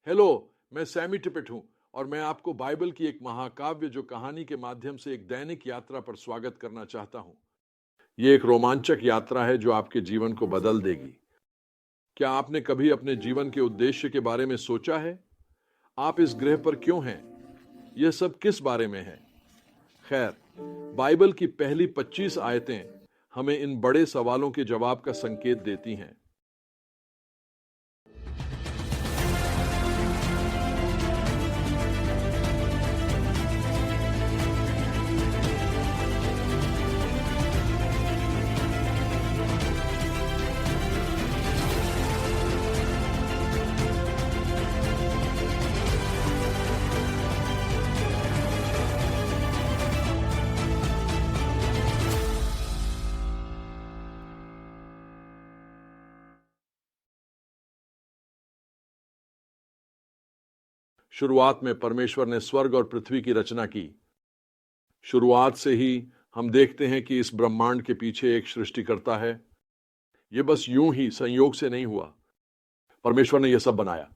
Hello, मैं Sami टिपिट हूं और मैं आपको बाइबल की एक महाकाव्य जो कहानी के माध्यम से एक दैनिक यात्रा पर स्वागत करना चाहता हूं। ये एक रोमांचक यात्रा है जो आपके जीवन को बदल देगी। क्या आपने कभी अपने जीवन के उद्देश्य के बारे में सोचा है? आप इस ग्रह पर क्यों हैं? यह सब किस बारे में है? खैर, बाइबल की पहली 25 आयतें हमें इन बड़े सवालों के जवाब का संकेत देती हैं। शुरुआत में परमेश्वर ने स्वर्ग और पृथ्वी की रचना की। शुरुआत से ही हम देखते हैं कि इस ब्रह्मांड के पीछे एक सृष्टिकर्ता है। यह बस यूं ही संयोग से नहीं हुआ। परमेश्वर ने यह सब बनाया,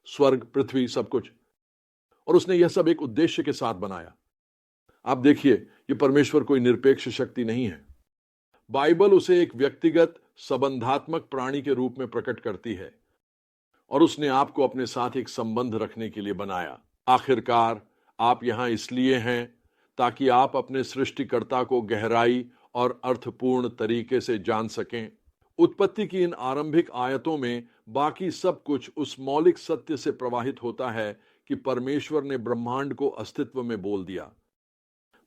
स्वर्ग, पृथ्वी, सब कुछ, और उसने यह सब एक उद्देश्य के साथ बनाया। आप देखिए, यह परमेश्वर कोई निरपेक्ष शक्ति नहीं है। बाइबल उसे एक व्यक्तिगत संबंधात्मक प्राणी के रूप में प्रकट करती है और उसने आपको अपने साथ एक संबंध रखने के लिए बनाया। आखिरकार आप यहां इसलिए हैं ताकि आप अपने सृष्टिकर्ता को गहराई और अर्थपूर्ण तरीके से जान सकें। उत्पत्ति की इन आरंभिक आयतों में बाकी सब कुछ उस मौलिक सत्य से प्रवाहित होता है कि परमेश्वर ने ब्रह्मांड को अस्तित्व में बोल दिया।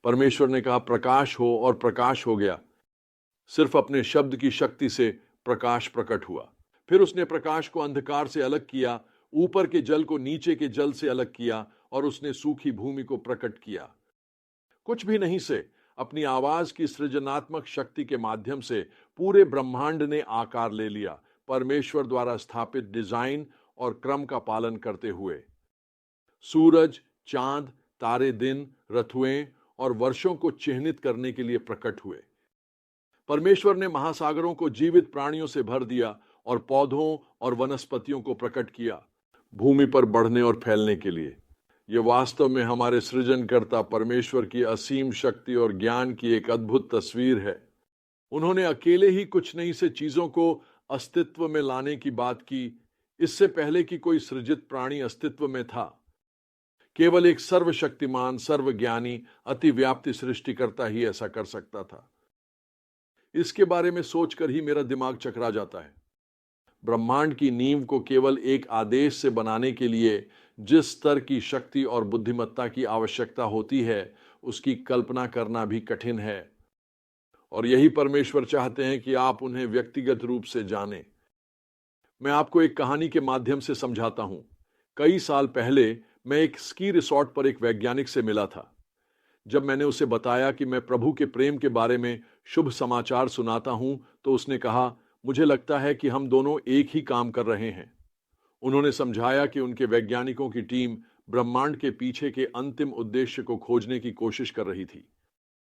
परमेश्वर ने कहा प्रकाश हो और प्रकाश हो गया। सिर्फ अपने शब्द की शक्ति से प्रकाश प्रकट हुआ। फिर उसने प्रकाश को अंधकार से अलग किया, ऊपर के जल को नीचे के जल से अलग किया और उसने सूखी भूमि को प्रकट किया। कुछ भी नहीं से अपनी आवाज की सृजनात्मक शक्ति के माध्यम से पूरे ब्रह्मांड ने आकार ले लिया, परमेश्वर द्वारा स्थापित डिजाइन और क्रम का पालन करते हुए। सूरज, चांद, तारे दिन, ऋतुएं और वर्षों को चिह्नित करने के लिए प्रकट हुए। परमेश्वर ने महासागरों को जीवित प्राणियों से भर दिया और पौधों और वनस्पतियों को प्रकट किया, भूमि पर बढ़ने और फैलने के लिए। यह वास्तव में हमारे सृजनकर्ता परमेश्वर की असीम शक्ति और ज्ञान की एक अद्भुत तस्वीर है। उन्होंने अकेले ही कुछ नहीं से चीजों को अस्तित्व में लाने की बात की, इससे पहले कि कोई सृजित प्राणी अस्तित्व में था। केवल एक सर्वशक्तिमान, सर्वज्ञानी, अतिव्याप्ति सृष्टिकर्ता ही ऐसा कर सकता था। इसके बारे में सोचकर ही मेरा दिमाग चकरा जाता है। ब्रह्मांड की नींव को केवल एक आदेश से बनाने के लिए जिस स्तर की शक्ति और बुद्धिमत्ता की आवश्यकता होती है, उसकी कल्पना करना भी कठिन है। और यही परमेश्वर चाहते हैं कि आप उन्हें व्यक्तिगत रूप से जानें। मैं आपको एक कहानी के माध्यम से समझाता हूं। कई साल पहले मैं एक स्की रिसॉर्ट पर एक वैज्ञानिक से मिला था। जब मैंने उसे बताया कि मैं प्रभु के प्रेम के बारे में शुभ समाचार सुनाता हूं, तो उसने कहा, मुझे लगता है कि हम दोनों एक ही काम कर रहे हैं। उन्होंने समझाया कि उनके वैज्ञानिकों की टीम ब्रह्मांड के पीछे के अंतिम उद्देश्य को खोजने की कोशिश कर रही थी।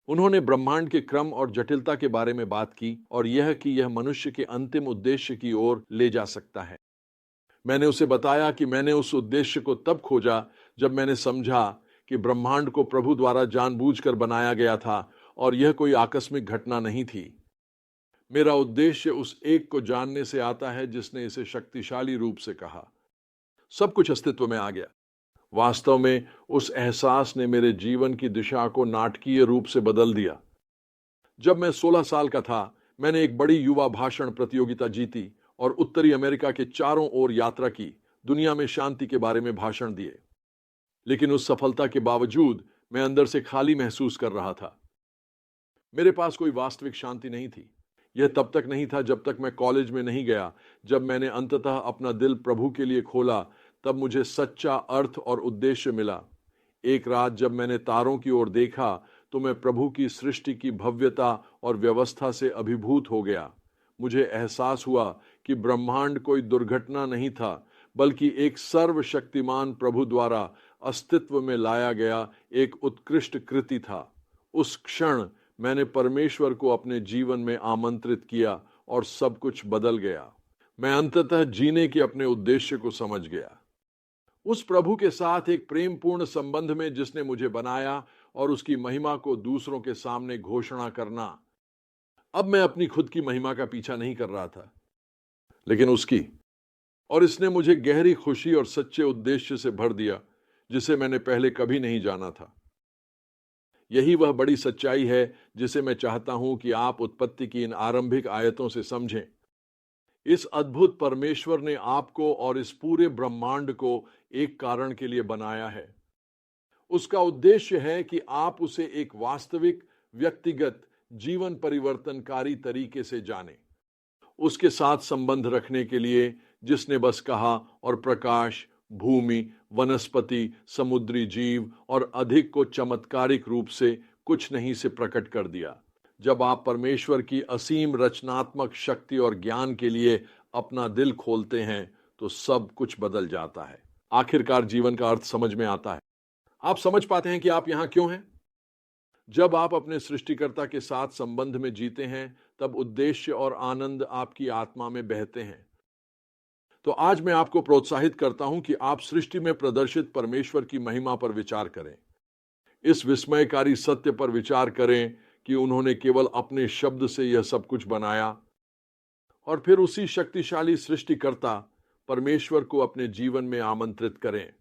उन्होंने ब्रह्मांड के क्रम और जटिलता के बारे में बात की और यह कि यह मनुष्य के अंतिम उद्देश्य की ओर ले जा सकता है। मैंने उसे बताया कि मैंने उस उद्देश्य को तब खोजा जब मैंने समझा कि ब्रह्मांड को प्रभु द्वारा जानबूझकर बनाया गया था और यह कोई आकस्मिक घटना नहीं थी। मेरा उद्देश्य उस एक को जानने से आता है जिसने इसे शक्तिशाली रूप से कहा। सब कुछ अस्तित्व में आ गया। वास्तव में उस एहसास ने मेरे जीवन की दिशा को नाटकीय रूप से बदल दिया। जब मैं 16 साल का था, मैंने एक बड़ी युवा भाषण प्रतियोगिता जीती और उत्तरी अमेरिका के चारों ओर यात्रा की, दुनिया में शांति के बारे में भाषण दिए। लेकिन उस सफलता के बावजूद मैं अंदर से खाली महसूस कर रहा था। मेरे पास कोई वास्तविक शांति नहीं थी। यह तब तक नहीं था जब तक मैं कॉलेज में नहीं गया। जब मैंने अंततः अपना दिल प्रभु के लिए खोला, तब मुझे सच्चा अर्थ और उद्देश्य मिला। एक रात जब मैंने तारों की ओर देखा, तो मैं प्रभु की सृष्टि की भव्यता और व्यवस्था से अभिभूत हो गया। मुझे एहसास हुआ कि ब्रह्मांड कोई दुर्घटना नहीं था, बल्कि एक सर्वशक्तिमान प्रभु द्वारा अस्तित्व में लाया गया एक उत्कृष्ट कृति था। उस क्षण मैंने परमेश्वर को अपने जीवन में आमंत्रित किया और सब कुछ बदल गया। मैं अंततः जीने के अपने उद्देश्य को समझ गया। उस प्रभु के साथ एक प्रेमपूर्ण संबंध में जिसने मुझे बनाया और उसकी महिमा को दूसरों के सामने घोषणा करना। अब मैं अपनी खुद की महिमा का पीछा नहीं कर रहा था, लेकिन उसकी, और इसने मुझे गहरी खुशी और सच्चे उद्देश्य से भर दिया जिसे मैंने पहले कभी नहीं जाना था। यही वह बड़ी सच्चाई है जिसे मैं चाहता हूं कि आप उत्पत्ति की इन आरंभिक आयतों से समझें। इस अद्भुत परमेश्वर ने आपको और इस पूरे ब्रह्मांड को एक कारण के लिए बनाया है। उसका उद्देश्य है कि आप उसे एक वास्तविक, व्यक्तिगत, जीवन परिवर्तनकारी तरीके से जानें। उसके साथ संबंध रखने के लिए जिसने बस कहा और प्रकाश, भूमि, वनस्पति, समुद्री जीव और अधिक को चमत्कारिक रूप से कुछ नहीं से प्रकट कर दिया। जब आप परमेश्वर की असीम रचनात्मक शक्ति और ज्ञान के लिए अपना दिल खोलते हैं तो सब कुछ बदल जाता है। आखिरकार जीवन का अर्थ समझ में आता है। आप समझ पाते हैं कि आप यहां क्यों हैं। जब आप अपने सृष्टिकर्ता के साथ संबंध में जीते हैं तब उद्देश्य और आनंद आपकी आत्मा में बहते हैं। तो आज मैं आपको प्रोत्साहित करता हूं कि आप सृष्टि में प्रदर्शित परमेश्वर की महिमा पर विचार करें। इस विस्मयकारी सत्य पर विचार करें कि उन्होंने केवल अपने शब्द से यह सब कुछ बनाया, और फिर उसी शक्तिशाली सृष्टिकर्ता परमेश्वर को अपने जीवन में आमंत्रित करें।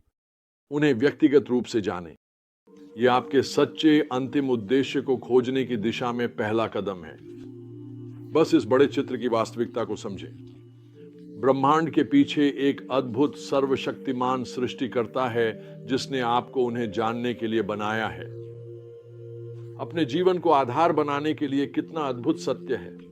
उन्हें व्यक्तिगत रूप से जानें। यह आपके सच्चे अंतिम उद्देश्य को खोजने की दिशा में पहला कदम है। बस इस बड़े चित्र की वास्तविकता को समझें। ब्रह्मांड के पीछे एक अद्भुत सर्वशक्तिमान सृष्टिकर्ता है जिसने आपको उन्हें जानने के लिए बनाया है। अपने जीवन को आधार बनाने के लिए कितना अद्भुत सत्य है।